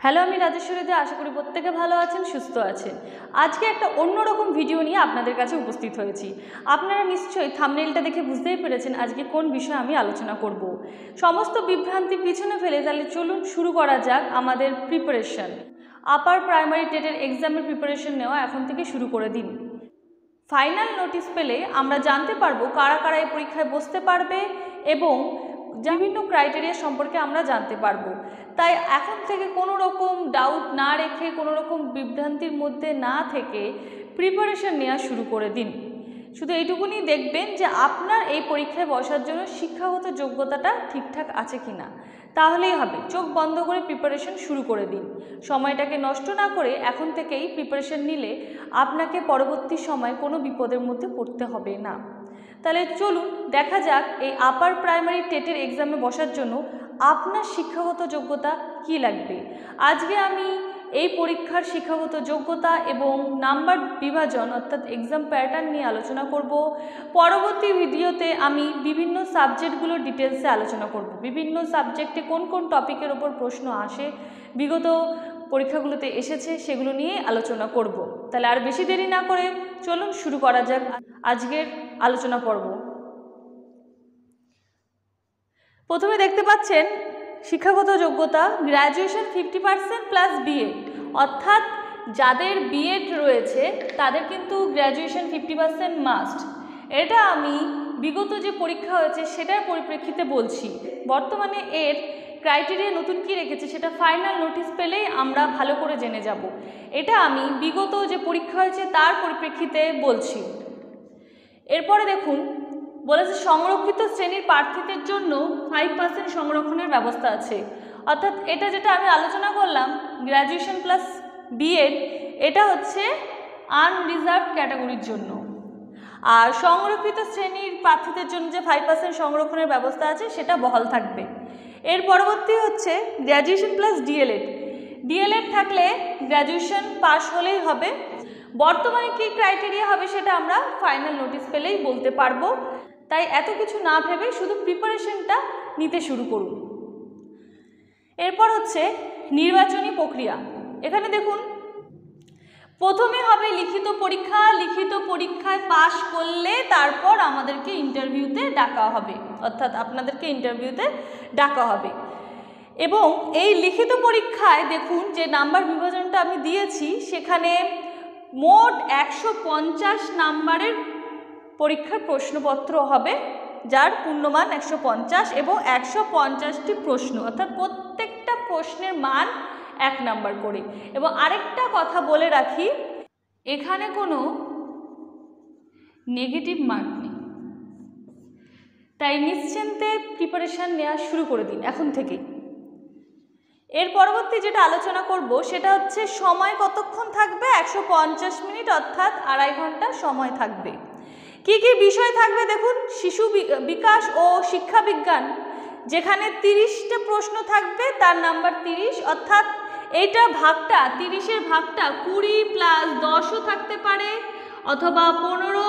Hello, আমি রাজেশ্বরী দে। আশা করি প্রত্যেকে ভালো আছেন, সুস্থ আছেন। আজকে একটা অন্যরকম ভিডিও নিয়ে আপনাদের কাছে উপস্থিত হয়েছি। আপনারা নিশ্চয়ই থাম্বনেইলটা দেখে বুঝতেই পেরেছেন আজকে কোন বিষয়ে আমি আলোচনা করব। সমস্ত বিভ্রান্তি পিছনে ফেলে তাহলে চলুন শুরু করা যাক আমাদের প্রিপারেশন। আপার প্রাইমারি টেটের এক্সামের প্রিপারেশন নেওয়া এখন থেকে শুরু করে দিন। ফাইনাল নোটিশ পেলে আমরা জানতে পারবো কারা কারা এই পরীক্ষায় বসতে পারবে এবং বিভিন্ন ক্রাইটেরিয়া সম্পর্কে আমরা জানতে পারবো। তাই এখন থেকে কোনো রকম ডাউট না রেখে, কোনো রকম বিভ্রান্তির মধ্যে না থেকে প্রিপারেশন নেওয়া শুরু করে দিন। শুধু এইটুকুনি দেখবেন যে আপনার এই পরীক্ষায় বসার জন্য শিক্ষাগত যোগ্যতাটা ঠিকঠাক আছে কি না, তাহলেই হবে। চোখ বন্ধ করে প্রিপারেশন শুরু করে দিন। সময়টাকে নষ্ট না করে এখন থেকেই প্রিপারেশন নিলে আপনাকে পরবর্তী সময় কোনো বিপদের মধ্যে পড়তে হবে না। তাহলে চলুন দেখা যাক এই আপার প্রাইমারি টেটের এক্সামে বসার জন্য আপনার শিক্ষাগত যোগ্যতা কি লাগবে। আজকে আমি এই পরীক্ষার শিক্ষাগত যোগ্যতা এবং নাম্বার বিভাজন অর্থাৎ এক্সাম প্যাটার্ন নিয়ে আলোচনা করব। পরবর্তী ভিডিওতে আমি বিভিন্ন সাবজেক্টগুলোর ডিটেলসে আলোচনা করব। বিভিন্ন সাবজেক্টে কোন কোন টপিকের ওপর প্রশ্ন আসে, বিগত পরীক্ষাগুলোতে এসেছে, সেগুলো নিয়ে আলোচনা করব। তাহলে আর বেশি দেরি না করে চলুন শুরু করা যাক আজকের আলোচনা পর্ব। প্রথমে দেখতে পাচ্ছেন শিক্ষাগত যোগ্যতা গ্র্যাজুয়েশন 50% প্লাস বিএড, অর্থাৎ যাদের বিএড রয়েছে তাদের কিন্তু গ্র্যাজুয়েশন 50% মাস্ট। এটা আমি বিগত যে পরীক্ষা হয়েছে সেটার পরিপ্রেক্ষিতে বলছি। বর্তমানে এর ক্রাইটেরিয়া নতুন কি রেখেছে সেটা ফাইনাল নোটিশ পেলেই আমরা ভালো করে জেনে যাব। এটা আমি বিগত যে পরীক্ষা হয়েছে তার পরিপ্রেক্ষিতে বলছি। এরপরে দেখুন বলেছে সংরক্ষিত শ্রেণীর প্রার্থীদের জন্য 5% সংরক্ষণের ব্যবস্থা আছে। অর্থাৎ এটা যেটা আমি আলোচনা করলাম গ্র্যাজুয়েশন প্লাস বিএড, এটা হচ্ছে আনরিজার্ভড ক্যাটাগরির জন্য। আর সংরক্ষিত শ্রেণীর প্রার্থীদের জন্য যে 5% সংরক্ষণের ব্যবস্থা আছে সেটা বহাল থাকবে। এর পরবর্তী হচ্ছে গ্র্যাজুয়েশন প্লাস ডিএলএড। ডিএলএড থাকলে গ্র্যাজুয়েশন পাস হলেই হবে। বর্তমানে কী ক্রাইটেরিয়া হবে সেটা আমরা ফাইনাল নোটিশ পেলেই বলতে পারবো। তাই এত কিছু না ভেবে শুধু প্রিপারেশনটা নিতে শুরু করুন। এরপর হচ্ছে নির্বাচনী প্রক্রিয়া। এখানে দেখুন প্রথমে হবে লিখিত পরীক্ষা। লিখিত পরীক্ষায় পাশ করলে তারপর আমাদেরকে ইন্টারভিউতে ডাকা হবে, অর্থাৎ আপনাদেরকে ইন্টারভিউতে ডাকা হবে। এবং এই লিখিত পরীক্ষায় দেখুন যে নাম্বার বিভাজনটা আমি দিয়েছি, সেখানে মোট 150 নাম্বারের পরীক্ষার প্রশ্নপত্র হবে, যার পূর্ণমান 150 এবং 150টি প্রশ্ন, অর্থাৎ প্রত্যেকটা প্রশ্নের মান 1 নাম্বার করে। এবং আরেকটা কথা বলে রাখি, এখানে কোনো নেগেটিভ মার্ক নেই। তাই নিশ্চিন্তে প্রিপারেশান নেওয়া শুরু করে দিন এখন থেকেই। এর পরবর্তী যেটা আলোচনা করব সেটা হচ্ছে সময় কতক্ষণ থাকবে। 150 মিনিট অর্থাৎ 2.5 ঘন্টা সময় থাকবে। কি কি বিষয় থাকবে দেখুন, শিশু বিকাশ ও শিক্ষা বিজ্ঞান, যেখানে 30টা প্রশ্ন থাকবে, তার নাম্বার 30, অর্থাৎ এইটা ভাগটা 30-এর ভাগটা 20 প্লাস 10ও থাকতে পারে, অথবা 15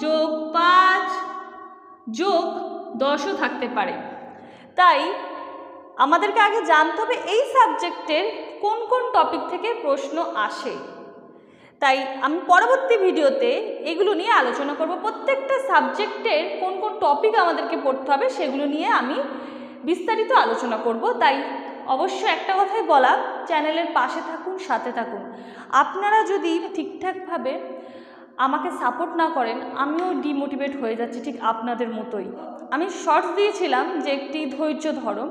যোগ 5 যোগ 10ও থাকতে পারে। তাই আমাদেরকে আগে জানতে হবে এই সাবজেক্টের কোন কোন টপিক থেকে প্রশ্ন আসে। তাই আমি পরবর্তী ভিডিওতে এগুলো নিয়ে আলোচনা করব। প্রত্যেকটা সাবজেক্টের কোন কোন টপিক আমাদেরকে পড়তে হবে সেগুলো নিয়ে আমি বিস্তারিত আলোচনা করব। তাই অবশ্যই একটা কথাই বলা, চ্যানেলের পাশে থাকুন, সাথে থাকুন। আপনারা যদি ঠিকঠাকভাবে আমাকে সাপোর্ট না করেন আমিও ডিমোটিভেট হয়ে যাচ্ছি, ঠিক আপনাদের মতোই। আমি শর্টস দিয়েছিলাম যে একটি ধৈর্য ধরো।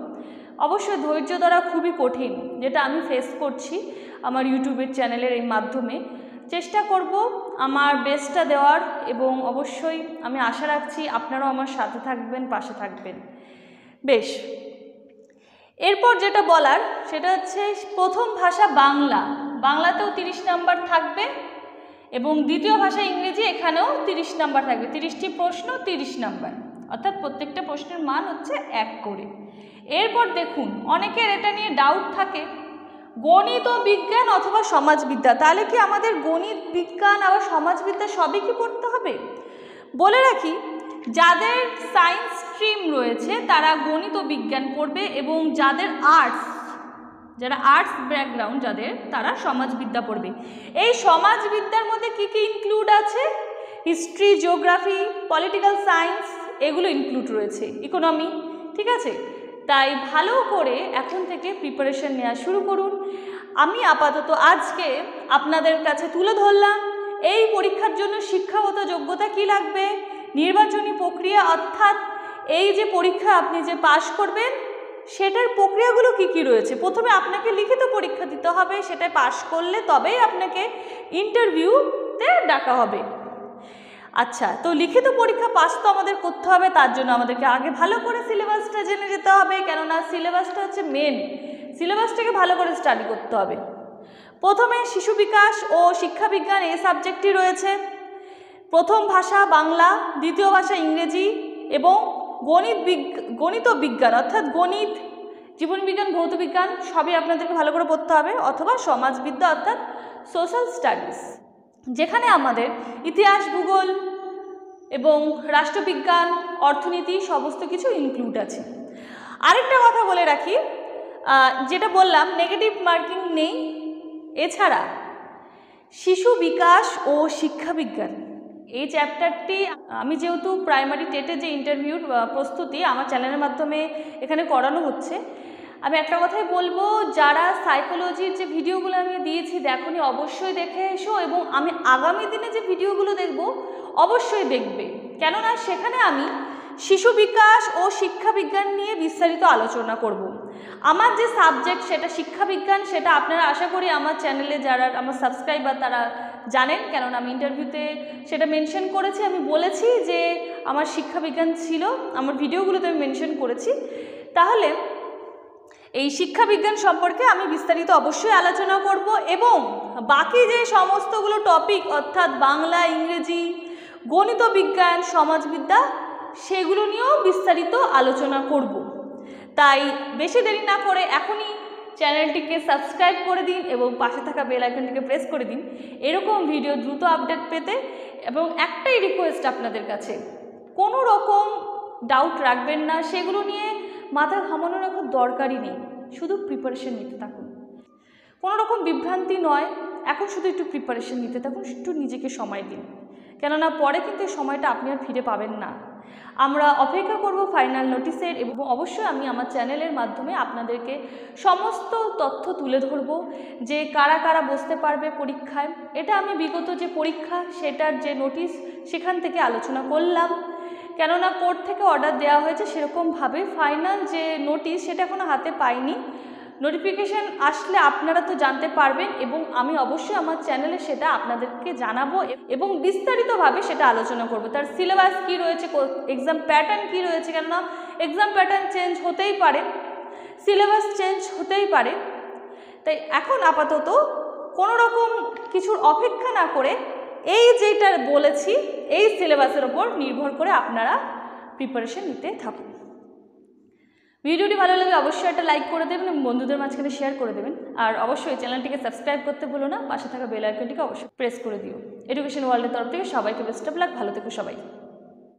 অবশ্যই ধৈর্য ধরা খুবই কঠিন, যেটা আমি ফেস করছি আমার ইউটিউবের চ্যানেলের এই মাধ্যমে। চেষ্টা করব আমার বেস্টটা দেওয়ার, এবং অবশ্যই আমি আশা রাখছি আপনারাও আমার সাথে থাকবেন, পাশে থাকবেন। বেশ, এরপর যেটা বলার সেটা হচ্ছে প্রথম ভাষা বাংলা। বাংলাতেও 30 নাম্বার থাকবে এবং দ্বিতীয় ভাষা ইংরেজি, এখানেও 30 নাম্বার থাকবে। 30টি প্রশ্ন 30 নাম্বার, অর্থাৎ প্রত্যেকটা প্রশ্নের মান হচ্ছে 1 করে। এরপর দেখুন অনেকের এটা নিয়ে ডাউট থাকে, গণিত ও বিজ্ঞান অথবা সমাজবিদ্যা। তাহলে কি আমাদের গণিত, বিজ্ঞান আবার সমাজবিদ্যা সবই কি পড়তে হবে? বলে রাখি, যাদের সায়েন্স স্ট্রিম রয়েছে তারা গণিত ও বিজ্ঞান পড়বে, এবং যাদের আর্টস যারা আর্টস ব্যাকগ্রাউন্ড যাদের, তারা সমাজবিদ্যা পড়বে। এই সমাজবিদ্যার মধ্যে কি কি ইনক্লুড আছে? হিস্ট্রি, জিওগ্রাফি, পলিটিক্যাল সায়েন্স, এগুলো ইনক্লুড রয়েছে, ইকোনমি, ঠিক আছে? তাই ভালো করে এখন থেকে প্রিপারেশন নেওয়া শুরু করুন। আমি আপাতত আজকে আপনাদের কাছে তুলে ধরলাম এই পরীক্ষার জন্য শিক্ষাগত যোগ্যতা কি লাগবে, নির্বাচনী প্রক্রিয়া অর্থাৎ এই যে পরীক্ষা আপনি যে পাশ করবেন সেটার প্রক্রিয়াগুলো কি কি রয়েছে। প্রথমে আপনাকে লিখিত পরীক্ষা দিতে হবে, সেটা পাশ করলে তবেই আপনাকে ইন্টারভিউতে ডাকা হবে। আচ্ছা, তো লিখিত পরীক্ষা পাস তো আমাদের করতে হবে, তার জন্য আমাদেরকে আগে ভালো করে সিলেবাসটা জেনে যেতে হবে, কেননা সিলেবাসটা হচ্ছে মেন। সিলেবাসটাকে ভালো করে স্টাডি করতে হবে। প্রথমে শিশু বিকাশ ও শিক্ষাবিজ্ঞান এই সাবজেক্টটি রয়েছে। প্রথম ভাষা বাংলা, দ্বিতীয় ভাষা ইংরেজি এবং গণিত বিজ্ঞান অর্থাৎ গণিত, জীবনবিজ্ঞান, ভৌতবিজ্ঞান সবই আপনাদেরকে ভালো করে পড়তে হবে, অথবা সমাজবিদ্যা অর্থাৎ সোশ্যাল স্টাডিজ, যেখানে আমাদের ইতিহাস, ভূগোল এবং রাষ্ট্রবিজ্ঞান, অর্থনীতি সমস্ত কিছু ইনক্লুড আছে। আরেকটা কথা বলে রাখি, যেটা বললাম নেগেটিভ মার্কিং নেই। এছাড়া শিশু বিকাশ ও শিক্ষাবিজ্ঞান এই চ্যাপ্টারটি আমি যেহেতু প্রাইমারি টেটে যে ইন্টারভিউর প্রস্তুতি আমার চ্যানেলের মাধ্যমে এখানে করানো হচ্ছে, আমি একটা কথাই বলবো, যারা সাইকোলজির যে ভিডিওগুলো আমি দিয়েছি দেখোনি অবশ্যই দেখে এসো, এবং আমি আগামী দিনে যে ভিডিওগুলো দেখব অবশ্যই দেখবে, কেননা সেখানে আমি শিশু বিকাশ ও শিক্ষাবিজ্ঞান নিয়ে বিস্তারিত আলোচনা করব। আমার যে সাবজেক্ট সেটা শিক্ষাবিজ্ঞান, সেটা আপনারা আশা করি আমার চ্যানেলে যারা আমার সাবস্ক্রাইবার তারা জানেন, কেননা আমি ইন্টারভিউতে সেটা মেনশন করেছি। আমি বলেছি যে আমার শিক্ষাবিজ্ঞান ছিল, আমার ভিডিওগুলোতে আমি মেনশন করেছি। তাহলে এই শিক্ষাবিজ্ঞান সম্পর্কে আমি বিস্তারিত অবশ্যই আলোচনা করব, এবং বাকি যে সমস্তগুলো টপিক অর্থাৎ বাংলা, ইংরেজি, গণিত বিজ্ঞান, সমাজবিদ্যা, সেগুলো নিয়েও বিস্তারিত আলোচনা করব। তাই বেশি দেরি না করে এখনই চ্যানেলটিকে সাবস্ক্রাইব করে দিন এবং পাশে থাকা বেল আইকনটিকে প্রেস করে দিন এরকম ভিডিও দ্রুত আপডেট পেতে। এবং একটাই রিকোয়েস্ট আপনাদের কাছে, কোনো রকম ডাউট রাখবেন না, সেগুলো নিয়ে মাথা ঘামানোর এখন দরকারই নেই, শুধু প্রিপারেশন নিতে থাকুন। কোনো রকম বিভ্রান্তি নয়, এখন শুধু একটু প্রিপারেশন নিতে থাকুন, একটু নিজেকে সময় দিন, কেননা পরে কিন্তু এই সময়টা আপনি আর ফিরে পাবেন না। আমরা অপেক্ষা করব ফাইনাল নোটিশের, এবং অবশ্যই আমি আমার চ্যানেলের মাধ্যমে আপনাদেরকে সমস্ত তথ্য তুলে ধরব যে কারা কারা বসতে পারবে পরীক্ষায়। এটা আমি বিগত যে পরীক্ষা সেটার যে নোটিশ সেখান থেকে আলোচনা করলাম, কেননা কোর্ট থেকে অর্ডার দেওয়া হয়েছে, সেরকমভাবে ফাইনাল যে নোটিশ সেটা এখনও হাতে পাইনি। নোটিফিকেশান আসলে আপনারা তো জানতে পারবেন, এবং আমি অবশ্যই আমার চ্যানেলে সেটা আপনাদেরকে জানাবো এবং বিস্তারিতভাবে সেটা আলোচনা করব। তার সিলেবাস কী রয়েছে, এক্সাম প্যাটার্ন কী রয়েছে, কেননা এক্সাম প্যাটার্ন চেঞ্জ হতেই পারে, সিলেবাস চেঞ্জ হতেই পারে। তাই এখন আপাতত কোনো রকম কিছুর অপেক্ষা না করে এই যেটা বলেছি এই সিলেবাসের ওপর নির্ভর করে আপনারা প্রিপারেশন নিতে থাকুন। ভিডিওটি ভালো লাগে অবশ্যই একটা লাইক করে দেবেন এবং বন্ধুদের মাঝখানে শেয়ার করে দেবেন। আর অবশ্যই চ্যানেলটিকে সাবস্ক্রাইব করতে ভুলো না, পাশে থাকা বেল আইকনটিকে অবশ্যই প্রেস করে দিও। এডুকেশন ওয়ার্ল্ডের তরফ থেকে সবাইকে বেস্ট অফ লাক, ভালো থেকো সবাই।